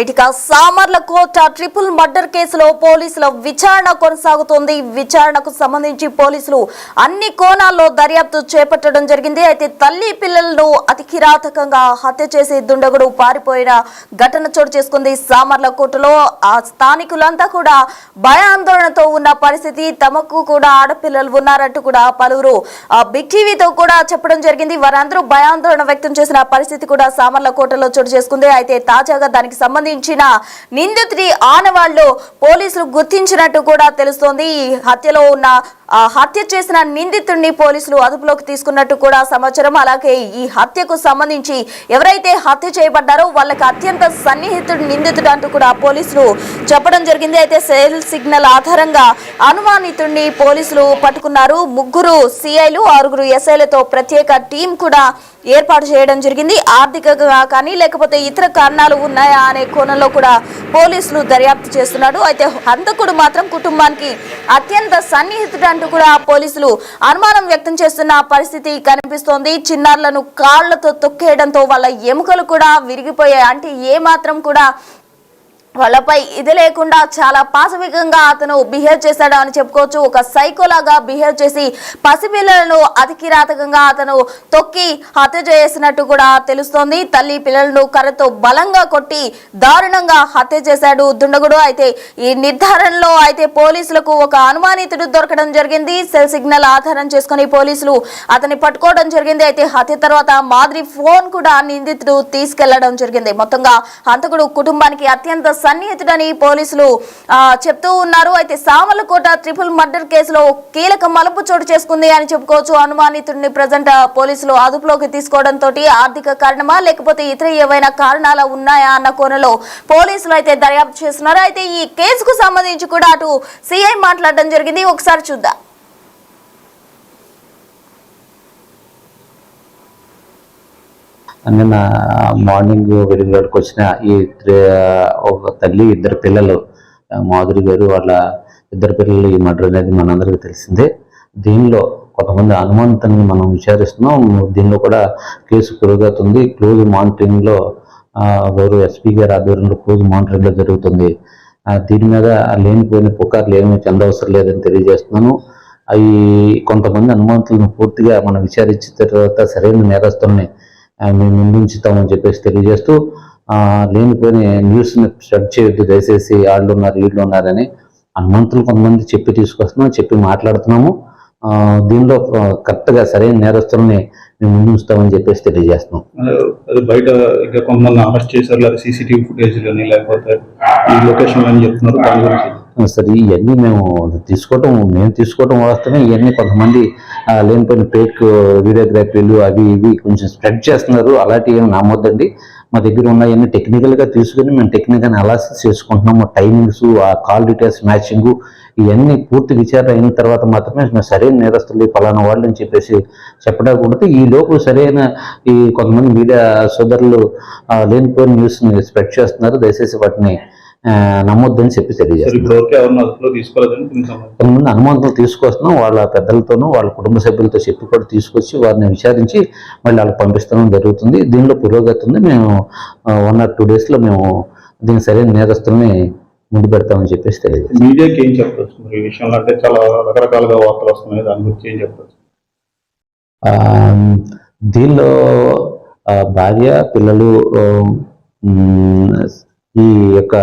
Right గా Samarlakota triple murder కేసులో పోలీసుల విచారణ కొనసాగుతోంది. విచారణకు సంబంధించి పోలీసులు అన్ని కోణాల్లో దర్యాప్తు చేపట్టడం జరిగింది. అయితే తల్లి పిల్లలను అతి కిరాతకంగా హత్య చేసి దుండగుడు పారిపోయిన ఘటన చోటు చేసుకుంది. సామర్లకోటలో ఆ స్థానికులంతా కూడా భయాందోళనతో ఉన్న పరిస్థితి. తమకు కూడా ఆడపిల్లలు ఉన్నారంటూ కూడా పలువురు బిగ్ టీవీతో కూడా చెప్పడం జరిగింది. వారందరూ భయాందోళన వ్యక్తం చేసిన పరిస్థితి కూడా సామర్లకోటలో చోటు చేసుకుంది. అయితే తాజాగా దానికి సంబంధించిన నిందితుడి ఆనవాళ్లు పోలీసులు గుర్తించినట్టు కూడా తెలుస్తోంది. ఈ హత్యలో ఉన్న హత్య చేసిన నిందితుడిని పోలీసులు అదుపులోకి తీసుకున్నట్టు కూడా సమాచారం. అలాగే ఈ హత్యకు సంబంధించి ఎవరైతే హత్య చేయబడ్డారో వాళ్ళకి అత్యంత సన్నిహితుడు నిందితుడు అంటూ కూడా పోలీసులు చెప్పడం జరిగింది. అయితే సెల్ సిగ్నల్ ఆధారంగా అనుమానితుడిని పోలీసులు పట్టుకున్నారు. 3 సిఐలు 6 ఎస్ఐలతో ప్రత్యేక టీం కూడా ఏర్పాటు చేయడం జరిగింది. ఆర్థికంగా కానీ లేకపోతే ఇతర కారణాలు ఉన్నాయా అనే కోణంలో కూడా పోలీసులు దర్యాప్తు చేస్తున్నారు. అయితే హంతకుడు మాత్రం కుటుంబానికి అత్యంత సన్నిహితుడు అంటూ కూడా పోలీసులు అనుమానం వ్యక్తం చేస్తున్న పరిస్థితి కనిపిస్తోంది. చిన్నారులను కాళ్లతో తొక్కేయడంతో వాళ్ళ ఎముకలు కూడా విరిగిపోయాయి. అంటే ఏ మాత్రం కూడా వాళ్ళపై ఇది లేకుండా చాలా పాశవికంగా అతను బిహేవ్ చేశాడు అని చెప్పుకోవచ్చు. ఒక సైకోలాగా బిహేవ్ చేసి పసిపిల్లలను అతి కిరాతకంగా అతను తొక్కి హత్య చేసినట్టు కూడా తెలుస్తోంది. తల్లి పిల్లలను కర్రతో బలంగా కొట్టి దారుణంగా హత్య చేశాడు దుండగుడు. అయితే ఈ నిర్ధారణలో అయితే పోలీసులకు ఒక అనుమానితుడు దొరకడం జరిగింది. సెల్ సిగ్నల్ ఆధారం చేసుకుని పోలీసులు అతన్ని పట్టుకోవడం జరిగింది. అయితే హత్య తర్వాత మాదిరి ఫోన్ కూడా నిందితుడు తీసుకెళ్లడం జరిగింది. మొత్తంగా హంతకుడు కుటుంబానికి అత్యంత సన్నిహితుడని పోలీసులు చెప్తూ ఉన్నారు. అయితే సామర్లకోట ట్రిపుల్ మర్డర్ కేసులో కీలక మలుపు చోటు చేసుకుంది అని చెప్పుకోవచ్చు. అనుమానితుడిని ప్రజెంట్ పోలీసులు అదుపులోకి తీసుకోవడంతో ఆర్థిక కారణమా లేకపోతే ఇతర ఏవైనా కారణాలు ఉన్నాయా అన్న కోణంలో పోలీసులు అయితే దర్యాప్తు చేస్తున్నారు. అయితే ఈ కేసుకు సంబంధించి కూడా అటు సిఐ మాట్లాడడం జరిగింది. ఒకసారి చూద్దాం. నిన్న మార్నింగ్ వెలుగులోకి వచ్చిన ఈ ఒక తల్లి 2 పిల్లలు మాధురి గారు వాళ్ళ 2 పిల్లలు ఈ మర్డర్ అనేది మనందరికీ తెలిసిందే. దీనిలో కొంతమంది అనుమానితులను మనం విచారిస్తున్నాం. దీనిలో కూడా కేసు పురోగతుంది. క్లోజ్ మానిటరింగ్లో గౌరవ ఎస్పీ గారి ఆధ్వర్యంలో క్లోజ్ మానిటరింగ్లో జరుగుతుంది. దీని మీద లేనిపోయిన పుకార్లు ఏమీ చెందవసరం లేదని తెలియజేస్తున్నాను. అవి కొంతమంది అనుమానితులను పూర్తిగా మనం విచారించిన తర్వాత సరైన నేరస్తుల్ని మేము ముందుంచుతామని చెప్పేసి తెలియజేస్తూ లేనిపోయిన న్యూస్ని స్ప్రెడ్ చేయొద్దు దయచేసి. వాళ్ళు ఉన్నారు వీళ్ళు ఉన్నారని అనుమంతులు కొంతమంది చెప్పి తీసుకొస్తున్నాం, చెప్పి మాట్లాడుతున్నాము. దీనిలో కరెక్ట్గా సరైన నేరస్తుల్ని మేము ముందుంచుతామని చెప్పేసి తెలియజేస్తున్నాం. బయట ఇంకా కొంతమంది అరెస్ట్ చేశారు, లేదా సీసీటీవీ ఫుటేజ్ కానీ లేకపోతే ఈ లొకేషన్ అని చెప్తున్నారు. దాని గురించి సరే ఇవన్నీ మేము తీసుకోవటం వాస్తవమే. ఇవన్నీ కొంతమంది లేనిపోయిన ఫేక్ వీడియోగ్రఫీలు అవి ఇవి కొంచెం స్ప్రెడ్ చేస్తున్నారు. అలాంటివి ఏమి నమ్మొద్దండి. మా దగ్గర ఉన్నవన్నీ టెక్నికల్గా తీసుకుని మేము టెక్నికల్ అనాలిసిస్ చేసుకుంటున్నాము. టైమింగ్స్, ఆ కాల్ డీటెయిల్స్ మ్యాచింగ్ ఇవన్నీ పూర్తి విచారణ అయిన తర్వాత మాత్రమే మేము సరైన నేరస్తులు ఫలానా వాళ్ళు అని చెప్పేసి చెప్పడానికి ఈ లోపు సరైన ఈ కొంతమంది మీడియా సోదరులు లేనిపోయిన న్యూస్ని స్ప్రెడ్ చేస్తున్నారు. దయచేసి వాటిని నమ్మొద్దని చెప్పి తెలియజేస్తారు. కొంతమంది అనుమానాలు తీసుకొస్తున్నాం. వాళ్ళ పెద్దలతోనూ వాళ్ళ కుటుంబ సభ్యులతో చెప్పి కూడా తీసుకొచ్చి వారిని విచారించి మళ్ళీ వాళ్ళకి పంపిస్తడం జరుగుతుంది. దీనిలో పురోగతి ఉంది. మేము 1 or 2 daysలో మేము దీనికి సరైన నేరస్తుల్ని ముందు పెడతామని చెప్పేసి తెలియజేస్తాం. మీడియాకి ఏం చెప్పచ్చు మరి ఈ విషయంలో? అంటే చాలా రకరకాలుగా వార్తలు వస్తున్నాయి, దాని గురించి ఏం చెప్పచ్చు? దీనిలో భార్య పిల్లలు ఈ యొక్క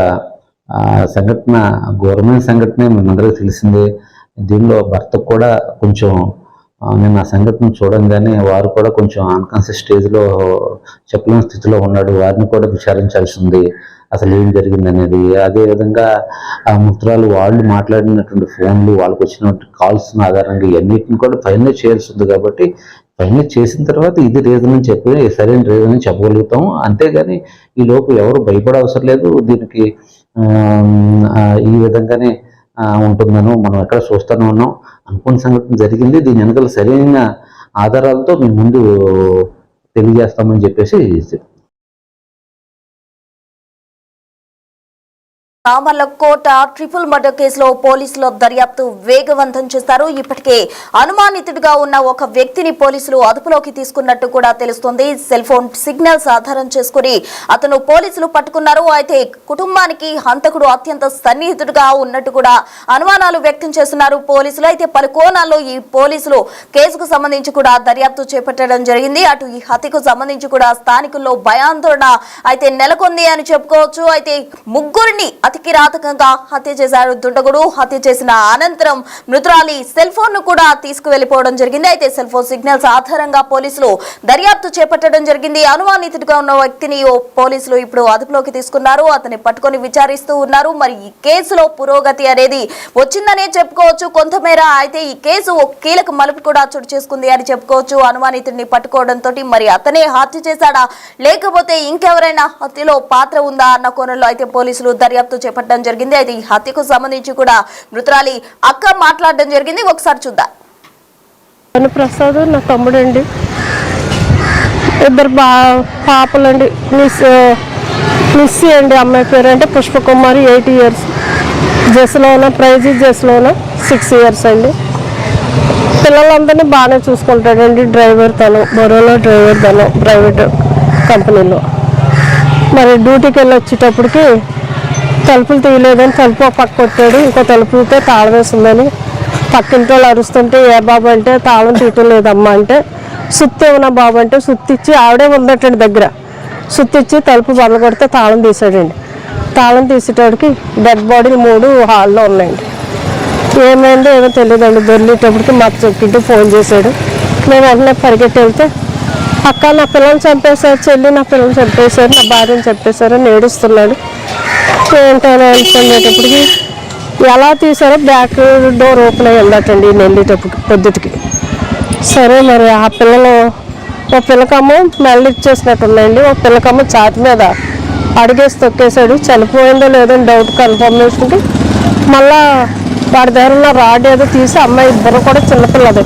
సంఘటన ఘోరమైన సంఘటనే మేమందరికీ తెలిసిందే. దీనిలో భర్తకు కూడా కొంచెం నేను ఆ సంఘటన చూడంగానే వారు కూడా కొంచెం అన్కాన్షియస్ స్టేజ్లో చెప్పలేని స్థితిలో ఉన్నాడు. వారిని కూడా విచారించాల్సింది అసలు ఏం జరిగింది అనేది. అదేవిధంగా ఆ మృతురాలు వాళ్ళు మాట్లాడినటువంటి ఫోన్లు, వాళ్ళకు వచ్చినటువంటి కాల్స్ ఆధారంగా ఇవన్నిటిని కూడా ఫైనల్ చేయాల్సి ఉంది. కాబట్టి ఫైనల్ చేసిన తర్వాత ఇది రీజన్ అని చెప్పి సరైన రీజన్ అని చెప్పగలుగుతాము. అంతేగాని ఈ లోపు ఎవరు భయపడే అవసరం లేదు. దీనికి ఈ విధంగానే ఉంటుందను మనం ఎక్కడ చూస్తూనే ఉన్నాం. అనుకున్న సంఘటన జరిగింది. దీని వెనకాల సరైన ఆధారాలతో మేము ముందు తెలియజేస్తామని చెప్పేసి రామల్లకోట ట్రిపుల్ మర్డర్ కేసులో పోలీసులు దర్యాప్తు వేగవంతం చేశారు. ఇప్పటికే అనుమానితుడిగా ఉన్న ఒక వ్యక్తిని పోలీసులు అదుపులోకి తీసుకున్నట్టు కూడా తెలుస్తోంది. సెల్ ఫోన్ సిగ్నల్స్ ఆధారం చేసుకుని అతను పోలీసులు పట్టుకున్నారు. అయితే కుటుంబానికి హంతకుడు అత్యంత సన్నిహితుడిగా ఉన్నట్టు కూడా అనుమానాలు వ్యక్తం చేస్తున్నారు పోలీసులు. అయితే పలు కోణాల్లో ఈ పోలీసులు కేసుకు సంబంధించి కూడా దర్యాప్తు చేపట్టడం జరిగింది. అటు ఈ హత్యకు సంబంధించి కూడా స్థానికుల్లో భయాందోళన అయితే నెలకొంది అని చెప్పుకోవచ్చు. అయితే ముగ్గురిని అతి కిరాతకంగా హత్య చేశారు దుండగుడు. హత్య చేసిన అనంతరం మృతురాలి సెల్ ఫోన్ ను కూడా తీసుకువెళ్లిపోవడం జరిగింది. అయితే సెల్ ఫోన్ సిగ్నల్స్ ఆధారంగా పోలీసులు దర్యాప్తు చేపట్టడం జరిగింది. అనుమానితుడిగా ఉన్న వ్యక్తిని పోలీసులు ఇప్పుడు అదుపులోకి తీసుకున్నారు. అతన్ని పట్టుకొని విచారిస్తూ ఉన్నారు. మరి ఈ కేసులో పురోగతి అనేది వచ్చిందనే చెప్పుకోవచ్చు కొంతమేర. అయితే ఈ కేసు ఒక కీలక మలుపు కూడా చోటు చేసుకుంది అని చెప్పుకోవచ్చు. అనుమానితుడిని పట్టుకోవడంతో మరి అతనే హత్య చేశాడా లేకపోతే ఇంకెవరైనా హత్యలో పాత్ర ఉందా అన్న కోణంలో అయితే పోలీసులు దర్యాప్తు చేపట్టడం జరిగింది. అయితే ఈ హత్యకు సంబంధించి కూడా మృతురాలి అక్క మాట్లాడడం జరిగింది. ఒకసారి చూద్దాం. ప్రసాద్ నా తమ్ముడండి, ఇద్దరు పాపలండి. మిస్సి అండి అమ్మాయి పేరు అంటే పుష్పకుమారి 8 years, జెస్లోన ప్రైజీ జెస్లోన 6 years అండి. పిల్లలందరినీ బాగానే చూసుకుంటాడండి. డ్రైవర్ తను, బొరోలో డ్రైవర్ తను ప్రైవేట్ కంపెనీలో. మరి డ్యూటీకి వెళ్ళి వచ్చేటప్పటికి తలుపులు తీయలేదని తలుపు పక్క కొట్టాడు. ఇంకో తలుపుతో తాళం వేసిందని పక్కింటి వాళ్ళు అరుస్తుంటే ఏ బాబు అంటే తాళం తీయటం లేదమ్మా అంటే సుత్తి ఏమన్నా బాబు అంటే సుత్తిచ్చి ఆవిడే ఉందటండి దగ్గర. సుత్తిచ్చి తలుపు బల్ల కొడితే తాళం తీసాడండి. తాళం తీసేటప్పటికి డెడ్ బాడీలు 3 హాల్లో ఉన్నాయండి. ఏమైందో ఏమో తెలియదండి. దొరికేటప్పటికి మా చెక్కింటి ఫోన్ చేశాడు. మేము వెంటనే పరిగెట్టి వెళ్తే అక్క నా పిల్లల్ని చంపేశారు, చెల్లి నా పిల్లల్ని చంపేశారు, నా భార్యను చంపేశారు అని ఏడుస్తున్నాడు. ఏంటని అనుకునేటప్పటికి ఎలా తీసారో బ్యాక్ డోర్ ఓపెన్ అయ్యి వెళ్ళటండి నేను వెళ్ళేటప్పుడు పొద్దుటికి. సరే మరి ఆ పిల్లలు ఒక పిల్లకమ్మ మెల్ల ఇచ్చేసినట్టు ఉన్నాయండి. ఒక పిల్లకమ్మ ఛాతి మీద అడిగేసి తొక్కేశాడు. చనిపోయిందో లేదో డౌట్ కన్ఫర్మేషన్కి మళ్ళా వాడి దగ్గర ఉన్న రాడ్ ఏదో తీసి అమ్మాయి బుర్ర కూడా చిన్నపిల్లది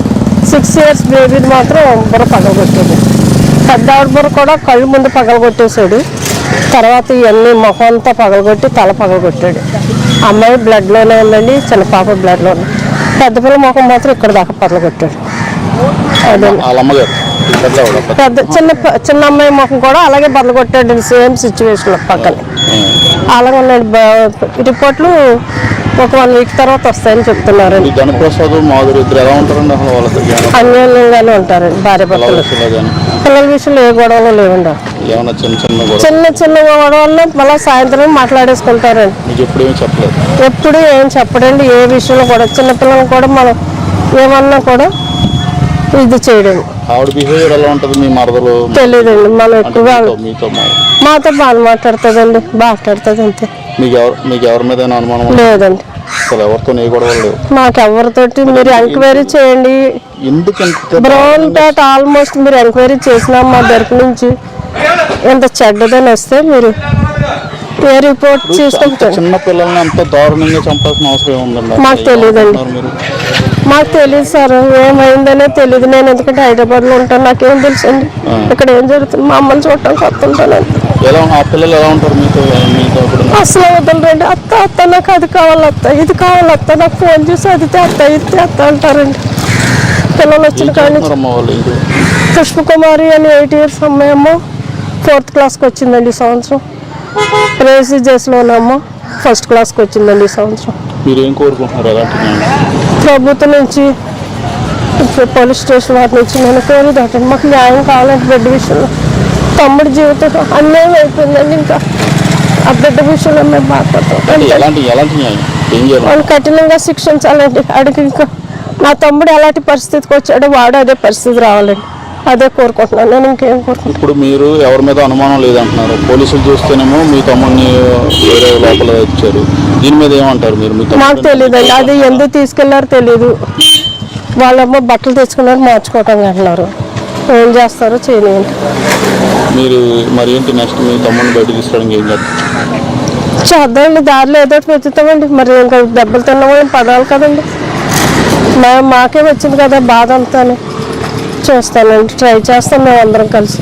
6 years బేబీని మాత్రం బుర్ర పగలగొట్టాడు. పెద్ద ఆవిడ బుర్ర కూడా కళ్ళు ముందు పగలగొట్టేశాడు. తర్వాత ఇవన్నీ మొహం అంతా పగలగొట్టి తల పగలగొట్టాడు. అమ్మాయి బ్లడ్లోనే ఉందండి, చిన్న పాప బ్లడ్లోనే. పెద్ద పిల్ల మొహం మాత్రం ఇక్కడ దాకా పగలగొట్టాడు. అదే పెద్ద చిన్న అమ్మాయి ముఖం కూడా అలాగే బదలగొట్టాడు. సేమ్ సిచ్యువేషన్ పక్కన అలాగే ఉన్నాడు. రిపోర్ట్లు ఒక 1 week తర్వాత వస్తాయని చెప్తున్నారండి. అన్యోన్యంగానే ఉంటారండి భార్య భర్తలు. పిల్లల విషయంలో ఏ గొడవలు లేవండి. చిన్న గొడవల్లో మళ్ళీ సాయంత్రం మాట్లాడేసుకుంటారండి. ఎప్పుడు ఏం చెప్పడండి ఏ విషయంలో కూడా. చిన్నపిల్లలు కూడా మనం ఏమన్నా కూడా ఇది చేయడం తెలియదండి. మనం ఎక్కువగా మాతో బాగా మాట్లాడుతుందండి, మాట్లాడుతుంది అంతే. లేదండి మాకెవరితోటి. మీరు ఎంక్వైరీ చేయండి. బ్రౌన్ టాట్ ఆల్మోస్ట్ మీరు ఎంక్వైరీ చేసినా మా దగ్గర నుంచి ఎంత చెడ్డదని వస్తే మీరు ఏ రిపోర్ట్ చేసుకుంటారు. మాకు తెలియదండి, మాకు తెలియదు సార్. ఏమైందనే తెలియదు. నేను ఎందుకంటే హైదరాబాద్లో ఉంటాను, నాకేం తెలుసు అండి ఇక్కడ ఏం జరుగుతుంది. మా అమ్మని చూడటానికి వస్తుంటానండి. అసలు వదలరండి. అత్త నాకు అది కావాలి, అత్త ఇది కావాలి, అత్త నాకు ఫోన్ చేసి అదితే అత్త ఇస్తే అత్త అంటారండి. పిల్లలు వచ్చిన కానీ పుష్పకుమారి అని 8 years అమ్మాయమ్మ 4th classకి వచ్చిందండి ఈ సంవత్సరం. ప్రైజీ జెస్లోనమ్మ 1st classకి వచ్చిందండి ఈ సంవత్సరం. ప్రభుత్వం నుంచి పోలీస్ స్టేషన్ వాటి నుంచి నేను కోరేదాటండి. మాకు న్యాయం కావాలంటే బిడ్డ విషయంలో. తమ్ముడి జీవితం అన్యాయం అయిపోయిందండి. ఇంకా ఆ బిడ్డ విషయంలో మేము బాధపడతాం. వాళ్ళు కఠినంగా శిక్షించాలండి. అడిగి ఇంకా నా తమ్ముడు ఎలాంటి పరిస్థితికి వచ్చాడో వాడు అదే పరిస్థితి రావాలండి. అదే కోరుకుంటున్నాను నేను, ఇంకేం కోరుకుంటున్నాను. ఇప్పుడు మీరు ఎవరి మీద అనుమానం లేదంటున్నారు. పోలీసులు చూస్తేనేమో మీ తమ్ముడిని వేరే లోపల ఇచ్చారు. దీని మీద ఏమంటారు మీరు? మాకు తెలియదండి. అది ఎందుకు తీసుకెళ్లారో తెలియదు. వాళ్ళేమో బట్టలు తెచ్చుకున్నారు మార్చుకోవటానికి అంటున్నారు. ఏం చేస్తారో చేయలేండి. మీరు మరి ఏంటి నెక్స్ట్ మీ తమ్ముడిని బయటకు తీసుకోవడానికి ఏం చేస్తారు? చేద్దామండి. దారిలో ఏదో వెతుకుతామండి. మరి ఇంకా దెబ్బలు తిన్నామని పదాలు కదండి. మాకే వచ్చింది కదా బాధ అంతా. చూస్తానండి, ట్రై చేస్తాం మేము అందరం కలిసి.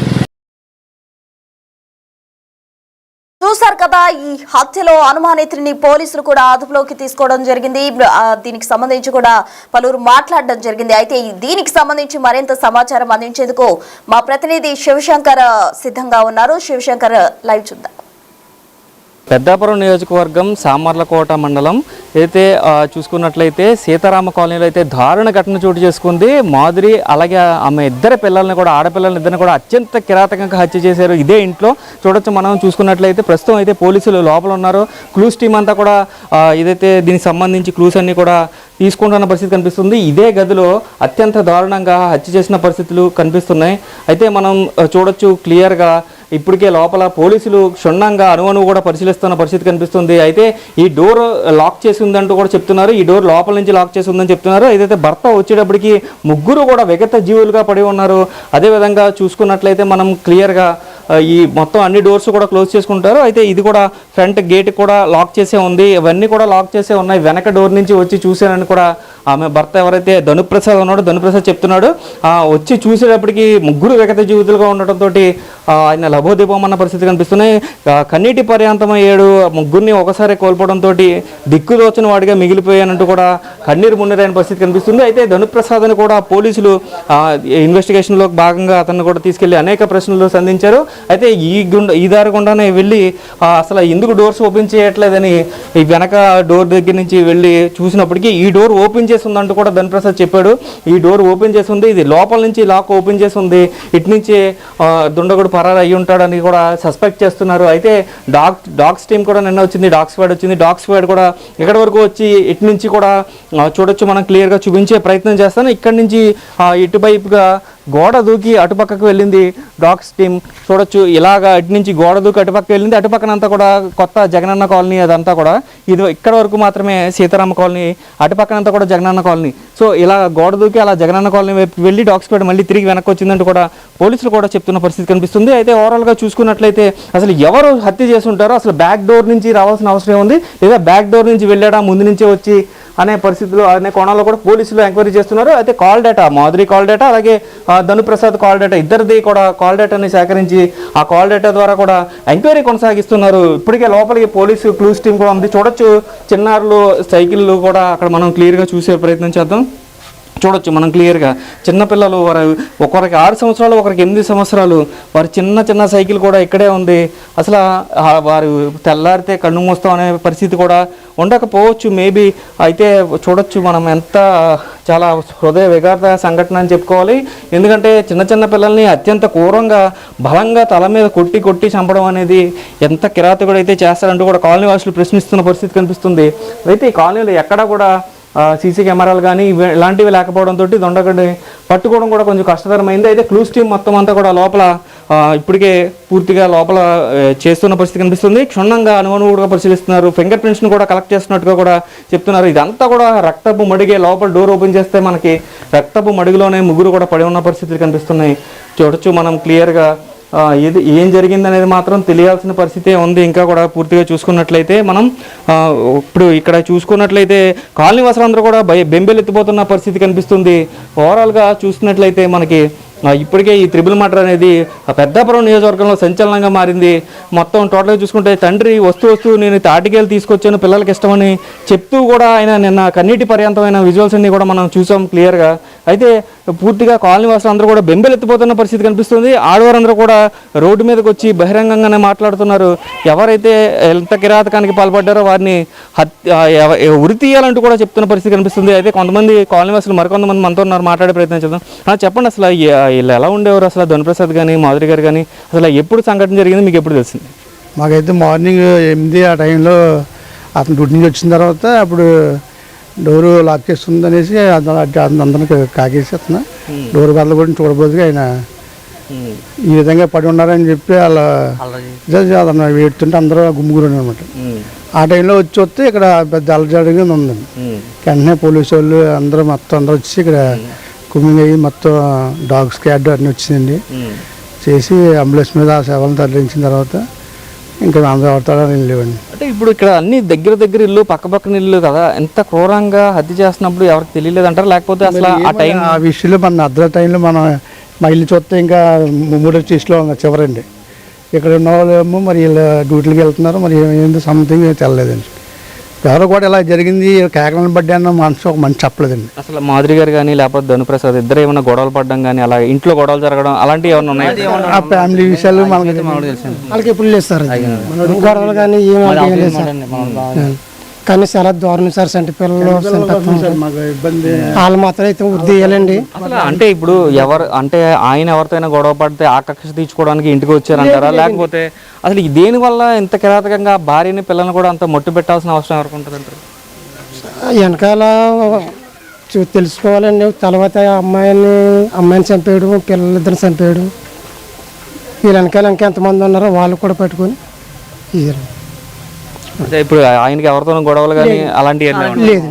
చూసారు కదా, ఈ హత్యలో అనుమానితుడిని పోలీసులు కూడా అదుపులోకి తీసుకోవడం జరిగింది. దీనికి సంబంధించి కూడా పలువురు మాట్లాడడం జరిగింది. అయితే దీనికి సంబంధించి మరింత సమాచారం అందించేందుకు మా ప్రతినిధి శివశంకర్ సిద్ధంగా ఉన్నారు. శివశంకర్, లైవ్ చూద్దాం. పెద్దాపురం నియోజకవర్గం సామర్లకోట మండలం అయితే చూసుకున్నట్లయితే సీతారామ కాలనీలో అయితే దారుణ ఘటన చోటు చేసుకుంది. మాధురి అలాగే ఆమె ఇద్దరు పిల్లల్ని కూడా, ఆడపిల్లల్ని ఇద్దరిని కూడా అత్యంత కిరాతకంగా హత్య చేశారు. ఇదే ఇంట్లో చూడొచ్చు మనం. చూసుకున్నట్లయితే ప్రస్తుతం అయితే పోలీసులు లోపల ఉన్నారు. క్లూస్ టీం అంతా కూడా ఏదైతే దీనికి సంబంధించి క్లూస్ అన్ని కూడా తీసుకుంటున్న పరిస్థితి కనిపిస్తుంది. ఇదే గదిలో అత్యంత దారుణంగా హత్య చేసిన పరిస్థితులు కనిపిస్తున్నాయి. అయితే మనం చూడొచ్చు క్లియర్గా ఇప్పటికే లోపల పోలీసులు క్షుణ్ణంగా అణువణువు కూడా పరిశీలిస్తున్న పరిస్థితి కనిపిస్తుంది. అయితే ఈ డోర్ లాక్ చేసి ఉందంటూ కూడా చెప్తున్నారు. ఈ డోర్ లోపల నుంచి లాక్ చేసి ఉందని చెప్తున్నారు. అయితే భర్త వచ్చేటప్పటికి ముగ్గురు కూడా విగత జీవులుగా పడి ఉన్నారు. అదేవిధంగా చూసుకున్నట్లయితే మనం క్లియర్గా ఈ మొత్తం అన్ని డోర్స్ కూడా క్లోజ్ చేసుకుంటారు. అయితే ఇది కూడా ఫ్రంట్ గేట్ కూడా లాక్ చేసే ఉంది. ఇవన్నీ కూడా లాక్ చేసే ఉన్నాయి. వెనక డోర్ నుంచి వచ్చి చూశానని కూడా ఆమె భర్త ఎవరైతే ధనుప్రసాద్ ఉన్నాడో ధనుప్రసాద్ చెప్తున్నాడు. వచ్చి చూసేటప్పటికి ముగ్గురు విగత జీవితులుగా ఉండటంతో ఆయన లభోదీపం అన్న పరిస్థితి కనిపిస్తున్నాయి. కన్నీటి పర్యాంతమయ్యాడు. ముగ్గురిని ఒకసారి కోల్పోవడంతో దిక్కుదోచిన వాడిగా మిగిలిపోయానంటూ కూడా కన్నీరు మున్నీరైన పరిస్థితి కనిపిస్తుంది. అయితే ధనుప్రసాద్ని కూడా పోలీసులు ఇన్వెస్టిగేషన్లో భాగంగా అతన్ని కూడా తీసుకెళ్లి అనేక ప్రశ్నలు సంధించారు. అయితే ఈ దారి గుండానే వెళ్ళి అసలు ఎందుకు డోర్స్ ఓపెన్ చేయట్లేదని ఈ వెనక డోర్ దగ్గర నుంచి వెళ్ళి చూసినప్పటికీ ఈ డోర్ ఓపెన్ చేసి ఉందంటూ కూడా ధనుప్రసాద్ చెప్పాడు. ఈ డోర్ ఓపెన్ చేసి ఉంది, ఇది లోపల నుంచి లాక్ ఓపెన్ చేసి ఉంది, ఇటు నుంచి దుండగుడు పరారు అయ్యి ఉంటాడని కూడా సస్పెక్ట్ చేస్తున్నారు. అయితే డాగ్స్ టీం కూడా నిన్న వచ్చింది, డాగ్ స్క్వాడ్ వచ్చింది. డాగ్ స్క్వాడ్ కూడా ఇక్కడ వరకు వచ్చి ఇటు నుంచి కూడా చూడొచ్చు, మనం క్లియర్గా చూపించే ప్రయత్నం చేస్తాను. ఇక్కడ నుంచి ఇటువైపుగా గోడ దూకి అటుపక్కకు వెళ్ళింది డాగ్స్ టీం. చూడొచ్చు ఇలాగా ఇటు నుంచి గోడ దూకి అటుపక్క వెళ్ళింది. అటుపక్కనంతా కూడా కొత్త జగనన్న కాలనీ, అదంతా కూడా ఇది ఇక్కడ వరకు మాత్రమే సీతారామ కాలనీ, అటుపక్కనంతా కూడా జగనన్న కాలనీ. సో ఇలా గోడ దూకి అలా జగనన్న కాలనీ వైపు వెళ్ళి డాగ్స్ స్క్వాడ్ మళ్ళీ తిరిగి వెనక్కి వచ్చిందంటూ కూడా పోలీసులు కూడా చెప్తున్న పరిస్థితి కనిపిస్తుంది. అయితే ఓవరాల్గా చూసుకున్నట్లయితే అసలు ఎవరు హత్య చేసి ఉంటారో, అసలు బ్యాక్ డోర్ నుంచి రావాల్సిన అవసరం ఉంది, లేదా బ్యాక్ డోర్ నుంచి వెళ్ళాడా ముందు నుంచే వచ్చి అనే పరిస్థితులు, అనే కోణంలో కూడా పోలీసులు ఎంక్వైరీ చేస్తున్నారు. అయితే call data, Madhuri call data అలాగే ధనుప్రసాద్ కాల్ డేటా, ఇద్దరిది కూడా కాల్ డేటాని సేకరించి ఆ కాల్ డేటా ద్వారా కూడా ఎంక్వైరీ కొనసాగిస్తున్నారు. ఇప్పటికే లోపలికి పోలీసు క్లూస్ టీం కూడా ఉంది. చూడొచ్చు చిన్నారులు సైకిళ్ళు కూడా అక్కడ మనం క్లియర్గా చూసే ప్రయత్నం చేద్దాం. చూడొచ్చు మనం క్లియర్గా చిన్నపిల్లలు, ఒకరికి 6 సంవత్సరాలు, ఒకరికి 8 సంవత్సరాలు, వారి చిన్న సైకిల్ కూడా ఇక్కడే ఉంది. అసలు వారు తెల్లారితే కన్ను మూస్తాం అనే పరిస్థితి కూడా ఉండకపోవచ్చు మేబీ. అయితే చూడొచ్చు మనం ఎంత చాలా హృదయ విఘాత సంఘటన అని చెప్పుకోవాలి. ఎందుకంటే చిన్న పిల్లల్ని అత్యంత క్రూరంగా బలంగా తల మీద కొట్టి చంపడం అనేది ఎంత కిరాతకుడు అయితే చేస్తారంటూ కూడా కాలనీ వాసులు ప్రశ్నిస్తున్న పరిస్థితి కనిపిస్తుంది. అయితే ఈ కాలనీలో ఎక్కడా కూడా సీసీ కెమెరాలు కానీ ఇలాంటివి లేకపోవడంతో దొండగడ్డి పట్టుకోవడం కూడా కొంచెం కష్టతరమైంది. అయితే క్లూస్ టీం మొత్తం అంతా కూడా లోపల ఇప్పటికే పూర్తిగా లోపల చేస్తున్న పరిస్థితి కనిపిస్తుంది. క్షుణ్ణంగా అనుగుణంగా పరిశీలిస్తున్నారు. ఫింగర్ ప్రింట్స్ని కూడా కలెక్ట్ చేస్తున్నట్టుగా కూడా చెప్తున్నారు. ఇదంతా కూడా రక్తపు మడిగే, లోపల డోర్ ఓపెన్ చేస్తే మనకి రక్తపు మడుగులోనే ముగ్గురు కూడా పడి ఉన్న పరిస్థితులు కనిపిస్తున్నాయి. చూడొచ్చు మనం క్లియర్గా ఇది ఏం జరిగింది అనేది మాత్రం తెలియాల్సిన పరిస్థితే ఉంది. ఇంకా కూడా పూర్తిగా చూసుకున్నట్లయితే మనం ఇప్పుడు ఇక్కడ చూసుకున్నట్లయితే కాలనీ వాసులందరూ కూడా బెంబెలెత్తిపోతున్న పరిస్థితి కనిపిస్తుంది. ఓవరాల్గా చూసినట్లయితే మనకి ఇప్పటికే ఈ త్రిబుల్ మర్డర్ అనేది పెద్దాపురం నియోజకవర్గంలో సంచలనంగా మారింది. మొత్తం టోటల్గా చూసుకుంటే తండ్రి వస్తూ నేను తాటికేలు తీసుకొచ్చాను పిల్లలకి ఇష్టమని చెప్తూ కూడా ఆయన నిన్న కన్నీటి పర్యంతమైన విజువల్స్ అన్ని కూడా మనం చూసాం క్లియర్గా. అయితే పూర్తిగా కాలనీ వాసులు అందరూ కూడా బెంబెలెత్తిపోతున్న పరిస్థితి కనిపిస్తుంది. ఆడవారందరూ కూడా రోడ్డు మీదకి వచ్చి బహిరంగంగానే మాట్లాడుతున్నారు. ఎవరైతే ఎంత కిరాతకానికి పాల్పడ్డారో వారిని ఉరి తీయాలంటూ కూడా చెప్తున్న పరిస్థితి కనిపిస్తుంది. అయితే కొంతమంది కాలనీ వాసులు మరికొంతమంది మనతో ఉన్నారు, మాట్లాడే ప్రయత్నం చేద్దాం. చెప్పండి, అసలు వీళ్ళు ఎలా ఉండేవారు? అసలు ధనుప్రసాద్ కానీ మాధురి గారు కానీ అసలు ఎప్పుడు సంఘటన జరిగింది, మీకు ఎప్పుడు తెలిసింది? మాకైతే మార్నింగ్ 8 ఆ టైంలో అతను డ్యూటీ నుంచి వచ్చిన తర్వాత అప్పుడు డోరు లాక్ చేస్తుంది అనేసి అందరికి కాకేసి అతను డోర్ బల్ల కూడా చూడబోదుగా ఆయన ఈ విధంగా పడి ఉన్నారని చెప్పి అలా అతను వేడుతుంటే అందరూ గుమ్ముగురు అనమాట. ఆ టైంలో వస్తే ఇక్కడ పెద్ద అలజడిగా ఉందండి. వెంటనే పోలీసు వాళ్ళు అందరూ వచ్చి ఇక్కడ కుమ్మింగ్ అయ్యి మొత్తం డాగ్ స్క్వాడ్ అన్నీ వచ్చిందండి. చేసి అంబులెన్స్ మీద ఆ సేవలను తరలించిన తర్వాత ఇంకా అందరూ ఎవరితాడని లేవండి. అంటే ఇప్పుడు ఇక్కడ అన్ని దగ్గర ఇల్లు, పక్కన ఇల్లు కదా, ఎంత క్రూరంగా హత్య చేస్తున్నప్పుడు ఎవరికి తెలియలేదు అంటారు? లేకపోతే అసలు ఆ విషయంలో మన అర్ధ టైంలో మనం మా ఇల్లు చూస్తే ఇంకా 3వ చీస్లో చివరండి. ఇక్కడ ఉన్న వాళ్ళు ఏమో మరి వీళ్ళు డ్యూటీలకు వెళ్తున్నారు, మరి ఏంది సంథింగ్ తెల్లలేదండి. ఎవరో కూడా ఇలా జరిగింది కేకలను బట్టి అన్న ఒక మనిషి చెప్పలేదండి. అసలు మాధురి గారు కానీ లేకపోతే ధనుప్రసాద్ ఇద్దరు ఏమైనా గొడవలు పడడం కానీ అలా ఇంట్లో గొడవలు జరగడం అలాంటివి ఏమైనా ఉన్నాయి? ఆ ఫ్యామిలీ విషయాలు మనకి వాళ్ళకి ఎప్పుడు లేదు సార్, గొడవలు కానీ ఏమీ లేదు సార్. కానీ చాలా దారుణం సార్, సంటి పిల్లలు మాకు ఇబ్బంది. వాళ్ళు మాత్రం అయితే వృద్ధి చేయాలండి. అసలు అంటే ఇప్పుడు ఆయన ఎవరితోనైనా గొడవ పడితే ఆ కక్ష తీర్చుకోవడానికి ఇంటికి వచ్చారంటారా, లేకపోతే అసలు దేనివల్ల ఇంత కిరాతకంగా భార్యని పిల్లల్ని కూడా అంత మొట్టు పెట్టాల్సిన అవసరం ఎవరికి ఉంటుంది అంటారు? వెనకాల తెలుసుకోవాలండి. తర్వాత అమ్మాయిని చంపేయడం, పిల్లలిద్దరిని చంపేయడం, వీళ్ళ వెనకాల ఇంకా ఎంతమంది ఉన్నారో వాళ్ళు కూడా పట్టుకొని ఇయ్యారు. అంటే ఇప్పుడు ఆయనకి ఎవరితోనూ గొడవలు కానీ అలాంటివి లేదు.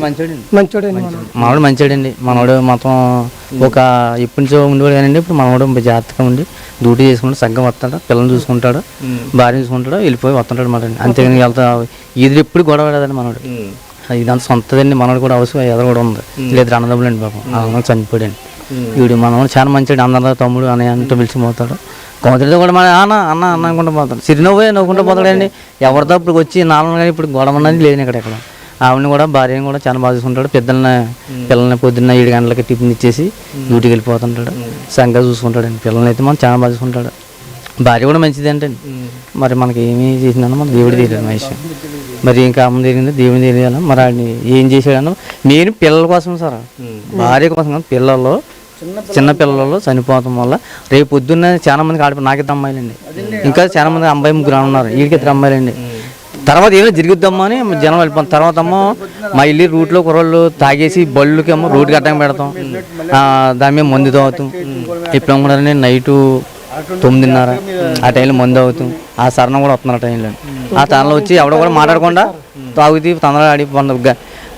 మంచోడండి, మనోడు మంచోడండి. మనోడు మొత్తం ఒక ఇప్పటి నుంచో ఉండేవాడు కానండి, ఇప్పుడు మనోడు జాగ్రత్తగా ఉండి డ్యూటీ చేసుకుంటాడు, సగ్గం వస్తాడు, పిల్లల్ని చూసుకుంటాడు, భార్య చూసుకుంటాడు, వెళ్ళిపోయి వస్తుంటాడు మాట. అంతేగాని వెళ్తా ఈదురు ఎప్పుడు గొడవ పడదండి మనోడు. ఇదంతా సొంతదండి. మనోడు కూడా అవసరం ఎదురు కూడా ఉంది. లేదు అన్నదమ్ములు అండి పాపం, అన్న చనిపోయాడండి. వీడు మనోడు చాలా మంచిది, అందరూ తమ్ముడు అని అంటూ పిలిచిపోతాడు. కొందరితో కూడా మన అన్న అన్న అన్న అనుకుంటూ పోతాడు, సిరినవ్వే నవ్వుకుంటూ పోతాడండి. ఎవరితో ఇప్పుడు వచ్చి నాన్న కానీ ఇప్పుడు గొడవ ఉన్నది లేదు ఇక్కడ. ఆవిడని కూడా భార్యని కూడా చాలా బాగా చూసుకుంటాడు. పిల్లల్ని పొద్దున్న 7 గంటలకి టిఫిన్ ఇచ్చేసి డ్యూటీకి వెళ్ళిపోతుంటాడు, సంగా చూసుకుంటాడండి. పిల్లల్ని అయితే మనం చాలా బాగా చూసుకుంటాడు. భార్య కూడా మంచిది అంటండి. మరి మనకి ఏమి చేసిందన్న మన దేవుడు తెలియదు మహేష్. మరి ఇంకా అమ్మ తెలియదు, దేవుని తెలియాలి. మరి ఆడిని ఏం చేసాడన్న నేను పిల్లల కోసం సార్, భార్య కోసం పిల్లలు చిన్న పిల్లలు చనిపోవడం వల్ల రేపు పొద్దున్న చాలా మందికి నాకిద్దరు అమ్మాయిలండి, ఇంకా చాలా మంది అమ్మాయి 3 ఉన్నారు, వీడికి 2 అమ్మాయిలండి. తర్వాత ఏమైనా జరుగుద్దామా అని జనం వెళ్ళిపోతాం. తర్వాత మా ఇల్లు రూట్లో కుర్రోళ్ళు తాగేసి బళ్ళుకి రోడ్డుకి అడ్డం పెడతాం, దాని మీద మందు తాగుతాం. ఇప్పుడు కూడా నైటు 9:30 ఆ టైంలో మందు అవుతాం. ఆ సరణం కూడా వస్తున్నారు టైంలో. ఆ తనలో వచ్చి ఎవడో కూడా మాట్లాడకుండా తాగుతీ తొందరగా ఆడి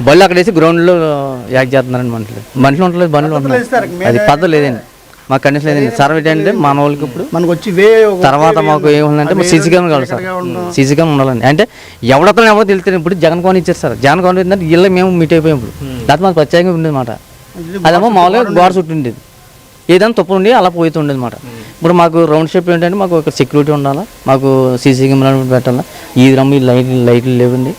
బళ్ళు అక్కడ వేసి గ్రౌండ్లో యాక్ట్ చేస్తున్నారండి. మనుషులు ఉండలేదు, బండ్లు ఉంటున్నారు. అది పద్ధతి లేదండి, మాకు కండిషన్ లేదండి. సర్వ్ ఏంటంటే మన వాళ్ళకి ఇప్పుడు మనకు వచ్చి తర్వాత మాకు ఏముందంటే సీసీ కెమెరా కావాలి సార్. సీసీ కెమెరా ఉండాలండి. అంటే ఎవడో తెలుస్తుంది. ఇప్పుడు జగన్ కోన్ ఇచ్చారు సార్. జగన్ కోన్ ఏంటంటే ఇళ్ళకి మేము మీట్ అయిపోయాం. ఇప్పుడు దాంట్లో మాకు ప్రత్యేకంగా ఉండేది మాట. అదేమో మామూలుగా గోడ చుట్టూ ఉండేది, ఏదైనా తప్పు ఉండి అలా పోతూ ఉండేది మాట. ఇప్పుడు మాకు రౌండ్ షేప్ ఏంటంటే మాకు ఒక సెక్యూరిటీ ఉండాలా, మాకు సీసీ కెమెరా పెట్టాలా. ఈ రమ్మ లైట్లు లేవండి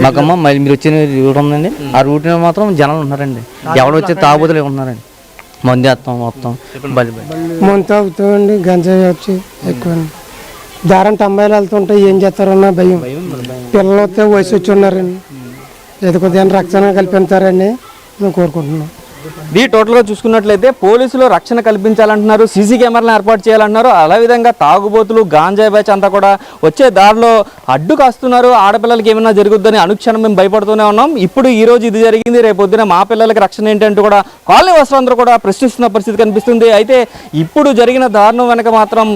మాకమ్మ. మళ్ళీ మీరు వచ్చిన రూట్ ఉందండి, ఆ రూట్ మాత్రం జనాలు ఉన్నారండి. ఎవరు వచ్చి తాగుబోతులు ఉన్నారండి. మందు వేస్తాం మొత్తం మందు తాగుతామండి, గంజాయి వచ్చి ఎక్కువ. దారంటే అమ్మాయిలు వెళ్తుంటే ఏం చేస్తారన్న భయం. పిల్లలు వస్తే వయసు వచ్చి ఉన్నారండి, ఏదో కొద్దిగా రక్షణ కల్పిస్తారని మేము కోరుకుంటున్నాం. టోటల్గా చూసుకున్నట్లయితే పోలీసులు రక్షణ కల్పించాలంటున్నారు, సీసీ కెమెరాలను ఏర్పాటు చేయాలంటున్నారు. అదేవిధంగా తాగుబోతులు గాంజాయి బ్యాచ్ అంతా కూడా వచ్చే దారిలో అడ్డు కాస్తున్నారు. ఆడపిల్లలకి ఏమైనా జరుగుద్దని అనుక్షణం మేము భయపడుతూనే ఉన్నాం. ఇప్పుడు ఈ రోజు ఇది జరిగింది, రేపు పొద్దున మా పిల్లలకి రక్షణ ఏంటంటూ కూడా కాలనీ వస్తువులందరూ కూడా ప్రశ్నిస్తున్న పరిస్థితి కనిపిస్తుంది. అయితే ఇప్పుడు జరిగిన దారుణం వెనక మాత్రం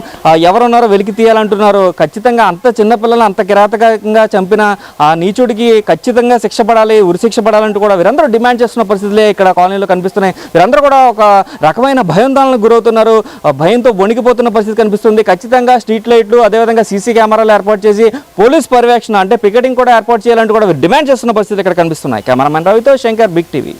ఎవరున్నారో వెలికి తీయాలంటున్నారు. ఖచ్చితంగా అంత చిన్నపిల్లలను అంత కిరాతకంగా చంపిన ఆ నీచుడికి ఖచ్చితంగా శిక్ష పడాలి, ఉరిశిక్ష పడాలంటూ కూడా వీరందరూ డిమాండ్ చేస్తున్న పరిస్థితులే ఇక్కడ కాలనీలో కనిపిస్తున్నాయి. వీరందరూ కూడా ఒక రకమైన భయాందోళనకు గురవుతున్నారు, భయంతో వణికిపోతున్న పరిస్థితి కనిపిస్తుంది. ఖచ్చితంగా స్ట్రీట్ లైట్లు అదేవిధంగా సీసీ కెమెరాలు ఏర్పాటు చేసి పోలీస్ పర్యవేక్షణ అంటే పికెటింగ్ కూడా ఏర్పాటు చేయాలంటూ కూడా డిమాండ్ చేస్తున్న పరిస్థితి ఇక్కడ కనిపిస్తున్నాయి. కెమెరామెన్ రవితో శంకర్, బిగ్ టీవీ.